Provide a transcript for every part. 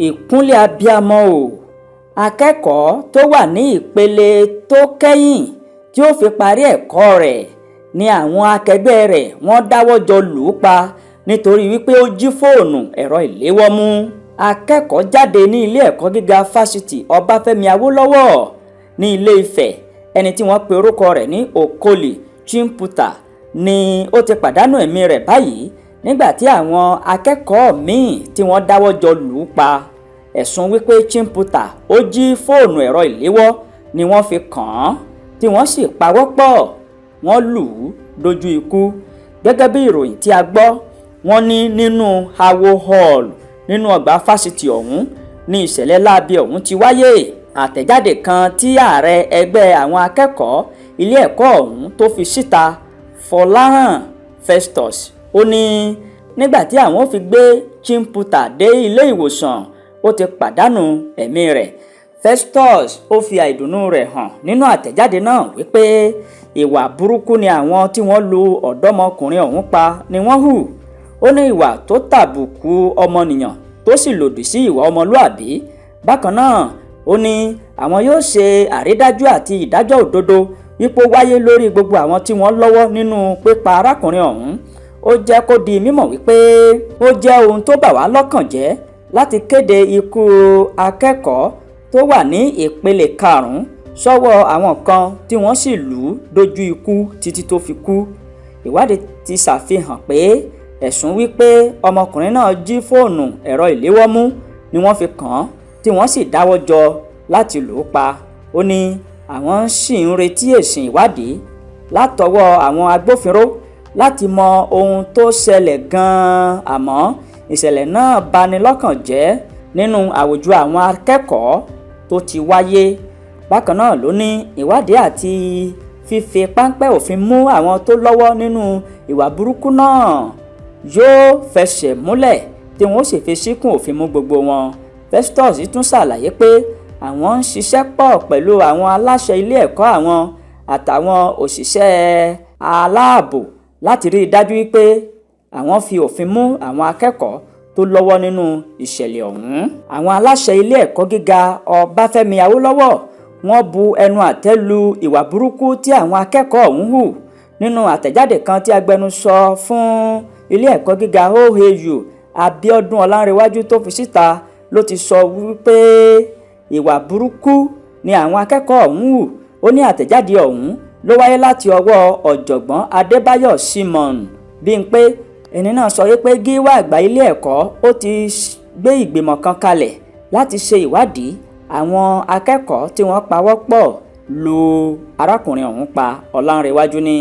ìkúnlẹ̀ abiyamọ o. Akẹ́kọ̀ọ́ tó wà ní ìpele tó kẹ́yìn tí ó fi parí ẹ̀kọ́ rẹ̀ ni àwọn akẹgbẹ́ rẹ̀ wọ́n dáwọ́ jọ lù ú pa nítorí wípé ó jí fóònù ẹ̀rọ ìléwọ́ mú. Akẹ́kọ̀ọ́ jáde ní ilé ẹ̀kọ́ gíga fásitì Ọbáfẹ́mi Awólọ́wọ̀ ní Ilé Ifẹ̀, ẹni tí wọ́n pe orúkọ rẹ̀ ní Okoli Chimputa ni ó ti pàdánù ẹ̀mí rẹ̀ báyìí nígbà tí àwọn akẹ́kọ̀ọ́ míì tí wọ́n dáwọ́ jọ lù ú pa. Ẹ̀sùn wípé Chimputa ó jí fóònù ẹ̀rọ ìléwọ́ ni wọ́n fi kàn án tí wọ́n sì pawọ́pọ̀ wọ́n lù ú dojú ikú. Gẹ́gẹ́ bí ìròyìn tí a gbọ́, wọ́n ní nínú Awo Hall nínú ọgbà fásitì ọ̀hún ní ìṣẹ̀lẹ̀ láabi ọ̀hún ti wáyé. Àtẹ̀jáde kan tí ààrẹ ẹgbẹ́ àwọn akẹ́kọ̀ọ́ ilé ẹ̀kọ́ ọ̀hún tó fi síta, Fọláhàn Festus, ó ní nígbà tí àwọn fi gbé Chimputa dé ilé ìwòsàn ó ti pàdánù ẹ̀mí rẹ̀. Festus ó fi àìdùnnú rẹ̀ hàn nínú àtẹ̀jáde náà wípé ìwà burúkú ni àwọn tí wọ́n lu ọ̀dọ́mọkùnrin ọ̀hún pa ni wọ́n hù. Ó ní ìwà tó tàbùkù ọmọnìyàn tó sì lòdì sí ìwà ọmọlúàbí. Bákan náà ó ní àwọn yóò ṣe àrídájú àti ìdájọ́ òdodo wípé ó wáyé lórí gbogbo àwọn tí wọ́n lọ́wọ́ nínú pípa arákùnrin ọ̀hún. Ó jẹ́ kó di mímọ̀ wípé ó jẹ́ ohun tó bà wá lọ́kàn jẹ́ láti kéde ikú akẹ́kọ̀ọ́ tó wà ní ìpele 5 sọ́wọ́ àwọn kan tí wọ́n sì lù ú dojú ikú títí tó fi kú. Ìwádìí ti ṣàfihàn pé ẹ̀sùn wípé ọmọkùnrin náà jí fóònù ẹ̀rọ ìléwọ́ mú ni wọ́n fi kàn án tí wọ́n sì dáwọ́ jọ láti lù ú pa. Ó ní àwọn sì ń retí èsì ìwádìí látọwọ́ àwọn agbófinró láti mọ ohun tó ṣẹlẹ̀ gan-an, àmọ́ ìṣẹ̀lẹ̀ náà bani lọ́kàn jẹ́ nínú àwùjọ àwọn akẹ́kọ̀ọ́ tó ti wáyé. Bákan náà ló ní ìwádìí àti fífi páńpẹ́ òfin mú àwọn tó lọ́wọ́ nínú ìwà burúkú náà yóò fẹsẹ̀ múlẹ̀ tí wọ́n sì fi síkùn òfin mú gbogbo wọn. Festus tún ṣàlàyé pé àwọn ń ṣiṣẹ́ pọ̀ pẹ̀lú àwọn aláṣẹ ilé ẹ̀kọ́ àwọn àtàwọn òṣìṣẹ́ aláàbò láti rí i dájú wípé àwọn fi òfin mú àwọn akẹ́kọ̀ọ́ tó lọ́wọ́ nínú ìṣẹ̀lẹ̀ ọ̀hún. Àwọn aláṣẹ ilé ẹ̀kọ́ gíga Ọbáfẹ́mi Awólọ́wọ̀ wọ́n bu ẹnu àtẹ́ lu ìwà burúkú tí àwọn akẹ́kọ̀ọ́ ọ̀hún hù. Nínú àtẹ̀jáde kan tí agbẹnusọ fún ilé ẹ̀kọ́ gíga OAU Abíọ́dún Ọlánrewájú tó fi síta ló ti sọ wípé ìwà burúkú ni àwọn akẹ́kọ̀ọ́ ọ̀hún hù. Ó ní àtẹ̀jáde ọ̀hún ló wáyé láti ọwọ́ ọ̀jọ̀gbọ́n Adébáyọ̀ Simon Bímpé. Ẹni náà sọ wípé gíwá àgbà ilé ẹ̀kọ́ ó ti gbé ìgbìmọ̀ kan kalẹ̀ láti ṣe ìwádìí àwọn akẹ́kọ̀ọ́ tí wọ́n pawọ́pọ̀ lu arákùnrin ọ̀hún pa. Ọlánrewájú ní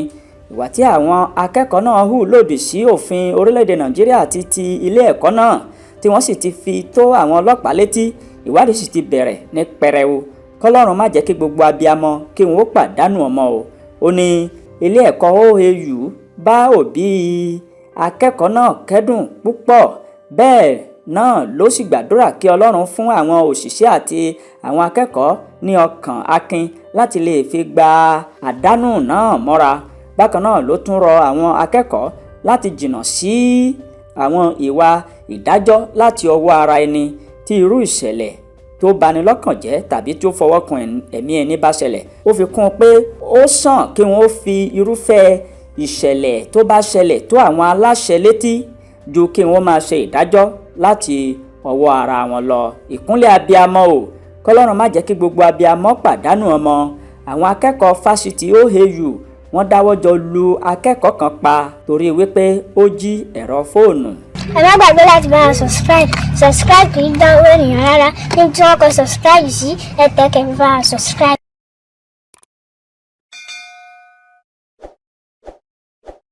ìwà tí àwọn akẹ́kọ̀ọ́ náà hù lòdì sí òfin orílẹ̀-èdè Nàìjíríà àti ti ilé ẹ̀kọ́ náà tí wọ́n sì ti fi tó àwọn ọlọ́pàá létí. Ìwádìí sì ti bẹ̀rẹ̀ ní pẹrẹu. Kọ́lọ́run má jẹ́ kí gbogbo abiyamọ kí wọ́n ó pàdánù ọmọ o. Ó ní ilé ẹ̀kọ́ OAU bá òbí akẹ́kọ̀ọ́ náà kẹ́dùn púpọ̀, bẹ́ẹ̀ náà ló sì gbàdúrà kí Ọlọ́run fún àwọn òṣìṣẹ́ àti àwọn akẹ́kọ̀ọ́ ní ọkàn akin láti lè fi gba àdánù náà mọ́ra. Bákan náà ló tún rọ àwọn akẹ́kọ̀ọ́ láti jìnnà sí àwọn ìwà ìdájọ́ láti ọwọ́ ara ẹni tí irú ìṣẹ̀lẹ̀ tó bani lọ́kàn jẹ́ tàbí tó fọwọ́ kan ẹ̀mí ẹni bá ṣẹlẹ̀. Ó fi kún un pé ó sàn kí wọ́n fi irúfẹ́ ìṣẹ̀lẹ̀ tó bá ṣẹlẹ̀ tó àwọn aláṣẹ létí ju kí wọ́n máa ṣe ìdájọ́ láti ọwọ́ ara wọn lọ. Ìkúnlẹ̀ abiyamọ o. Kọ́lọ́run má jẹ́ kí gbogbo abiyamọ pàdánù ọmọ. Àwọn akẹ́kọ̀ọ́ fásitì OAU wọ́n dáwọ́ jọ lu akẹ́kọ̀ọ́ kan pa torí wípé ó jí ẹ̀rọ fóònù. Ẹ má gbàgbé láti bá wa subscribe kì í dánwó ènìyàn rárá. Níbi tí wọ́n kọ subscribe sí, ẹ tẹ̀ kẹ́ fi bá wa subscribe.